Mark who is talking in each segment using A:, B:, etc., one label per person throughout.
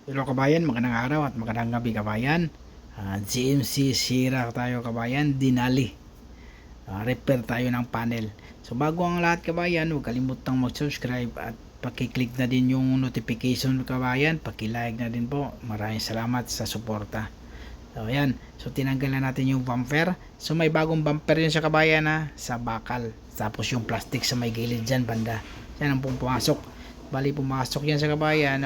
A: Hello kabayan, magandang araw at magandang gabi kabayan. GMC Sira tayo kabayan, Denali. Repair tayo ng panel. So bago ang lahat kabayan, huwag kalimutang mag-subscribe at pakiclick na din yung notification kabayan. Pakilike na din po. Maraming salamat sa suporta. So ayan, so tinanggal na natin yung bumper. So may bagong bumper yun sa kabayan sa bakal. Tapos yung plastic sa may gilid dyan banda. Yan ang pumasok. Bali pumasok yan sa kabayan,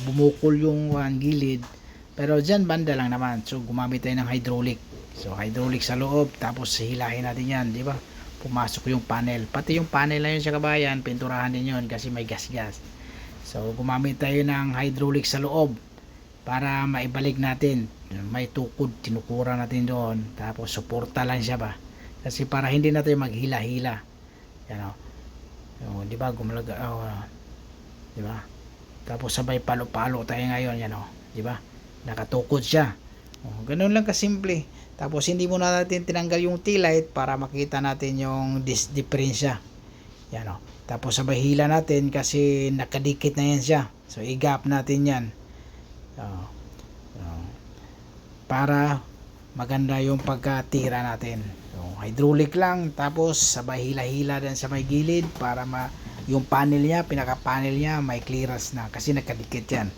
A: bumukol yung gilid, pero dyan banda lang naman. So gumamit tayo ng hydraulic. So hydraulic sa loob, tapos hilahin natin yan, di ba? Pumasok yung panel, pati yung panel na yun sa kabayan, pinturahan din yun kasi may gas-gas. So gumamit tayo ng hydraulic sa loob para maibalik natin. May tukod, tinukura natin doon, tapos suporta lang siya ba, kasi para hindi natin maghila-hila. Yan o, di ba, gumalaga, di ba? Tapos sabay palo-palo tayo ngayon, yan di ba? Nakatukod siya. Ganun lang kasimple. Tapos hindi muna natin tinanggal yung T-light para makita natin yung diferensya. Yan Tapos sabay hila natin kasi nakadikit na yan siya. So i-gap natin yan. Para maganda yung pagkatira natin. So hydraulic lang, tapos sabay hila-hila din sa may gilid para yung panel niya, pinaka panel niya may clearance na kasi nakadikit yan.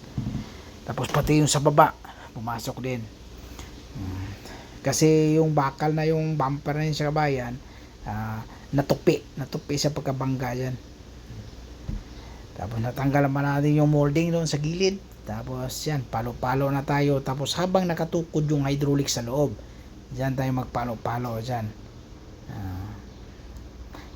A: Tapos pati yung sa baba pumasok din, kasi yung bakal na yung bumper na yun sa kabayan, natupi sa pagkabangga dyan. Tapos natanggal naman natin yung molding doon sa gilid. Tapos yan, palo-palo na tayo. Tapos habang nakatukod yung hydraulic sa loob, dyan tayo magpalo-palo dyan.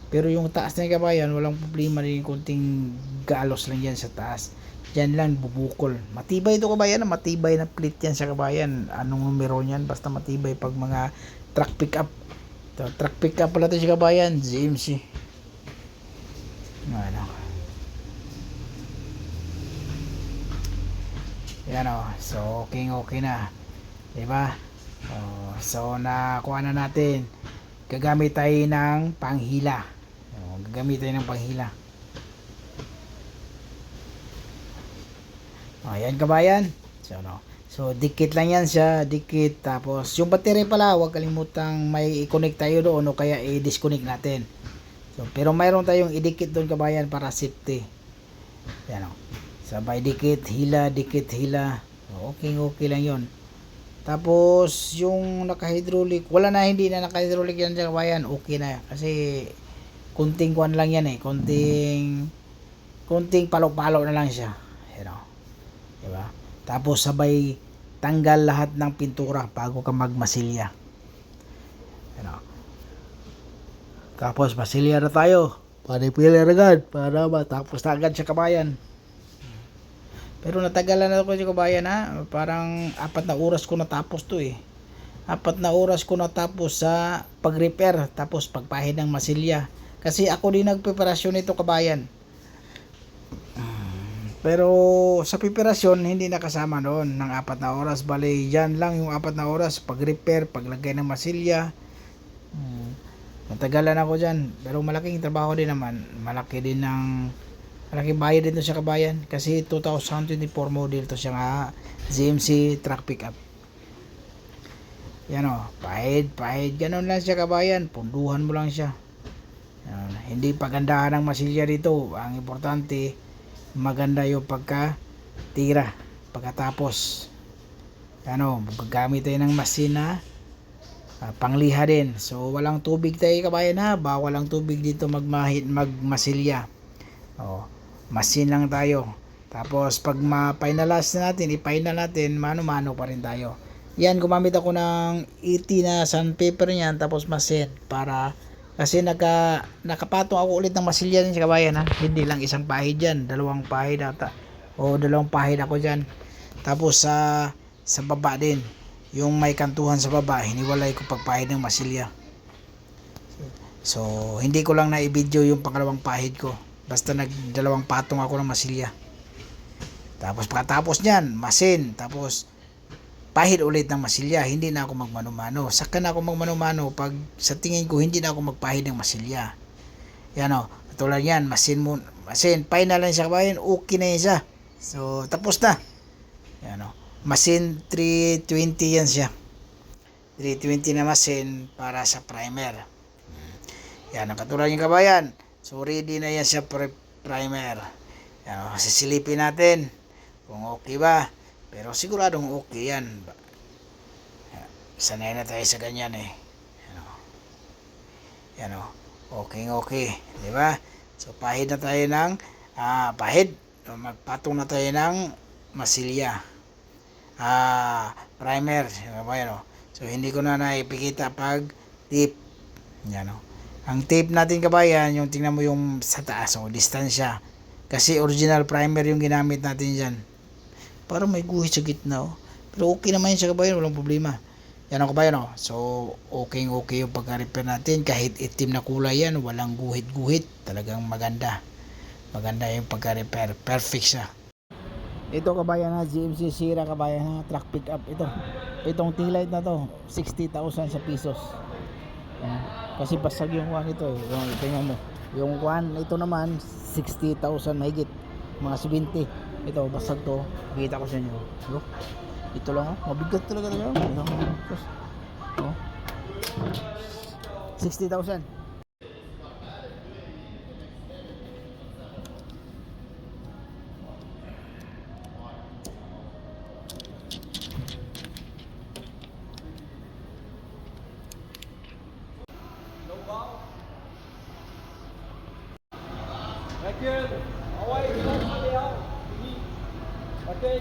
A: Pero yung taas na yung kabayan, walang problema rin, kunting galos lang yan sa taas. Diyan lang bubukol. Matibay ito kabayan, matibay na plate yan sa kabayan. Anong numero niyan? Basta matibay pag mga truck pickup. Truck pickup pala ito sa kabayan, GMC. Yan So okay na. Diba? So nakuha na natin. Gagamit tayo ng panghila. Gagamit tayo ng panghila. Ayan kabayan. So dikit lang yan siya, dikit. Tapos yung battery pala, huwag kalimutang may i-connect tayo doon o kaya i-disconnect natin. So pero mayroon tayong idikit doon kabayan para safety. Yan sabay dikit, hila. So, okay lang yon. Tapos yung naka-hydraulic, wala na, hindi na naka-hydraulic yan sa kabayan, okay na kasi kunting kuan lang yan kunting palo-palo na lang siya. Diba? Tapos sabay tanggal lahat ng pintura bago ka magmasilya. Tapos masilya na tayo. Panipili agad para matapos na agad sa kabayan. Pero natagalan na ako sa kabayan parang 4 na oras ko natapos to 4 na oras ko natapos sa pag-repair tapos pagpahid ng masilya. Kasi ako din nagpreparasyon nito kabayan. Pero sa preparasyon hindi nakasama noon ng 4 na oras. Bali yan lang yung 4 na oras, pag-repair, paglagay ng masilya. Natagalan ako dyan. Pero malaking trabaho din naman. Malaking bayad din to sa kabayan. Kasi 2024 model to siya GMC truck pickup. Yan pahid. Ganon lang siya kabayan. Punduhan mo lang siya. Hindi pagandahan ng masilya dito. Ang importante, maganda yung pagkatira pagkatapos. Gagamit tayo ng masina pangliha din. So walang tubig tayo kabayan bawal ang tubig dito magmasilya. Masin lang tayo. Tapos pag ma-finalize natin, i-final natin, mano-mano pa rin tayo. Yan, gumamit ako ng 80 na sandpaper niyan, tapos masin para kasi nakapatong ako ulit ng masilya din sa kabayan hindi lang isang pahid dyan, 2 pahid ata o 2 pahid ako dyan. Tapos sa baba din, yung may kantuhan sa baba, hiniwalay ko pagpahid ng masilya. So hindi ko lang na-i-video yung pangalawang pahid ko, basta 2 patong ako ng masilya. Tapos pagkatapos nyan, masin, tapos pahid ulit ng masilya. Hindi na ako magmano-mano. Saka na ako magmano-mano pag sa tingin ko hindi na ako magpahid ng masilya. Yan katulad yan, masin, final lang siya kabayan, okay na yan siya. So tapos na. machine 320 yan siya. 320 na machine para sa primer. Yan, ang katulad yung kabayan. So, ready na yan siya for primer. Yan, sisilipin natin kung okay ba. Pero siguradong okay yan. Sanay na tayo sa ganyan eh. Yan o. Okay. Di ba? So, pahid na tayo ng pahid. Magpatong na tayo ng masilya. Primer. Yan o. So, hindi ko na naipikita pag tip. Yan o. Ang tape natin kabayan, yung tingnan mo yung sa taas, o distansya. Kasi original primer yung ginamit natin dyan. Parang may guhit sa gitna, o. Pero okay naman yun sa kabayan, walang problema. Yan o kabayan, o. So, okay yung pagka-repair natin. Kahit itim na kulay yan, walang guhit-guhit. Talagang maganda. Maganda yung pagka-repair. Perfect siya. Ito kabayan na GMC Sierra kabayan na truck pickup ito. Itong tail light na to 60,000 sa pesos. Kasi basag yung kuan ito eh. Yung tingnan mo. Yung kuan ito naman 60,000 mahigit. Mga 70. Ito basag to. Kita ko sa inyo. Ito lang oh. Mabigat talaga ito. Oh. 60,000.
B: Thank you. Away, okay.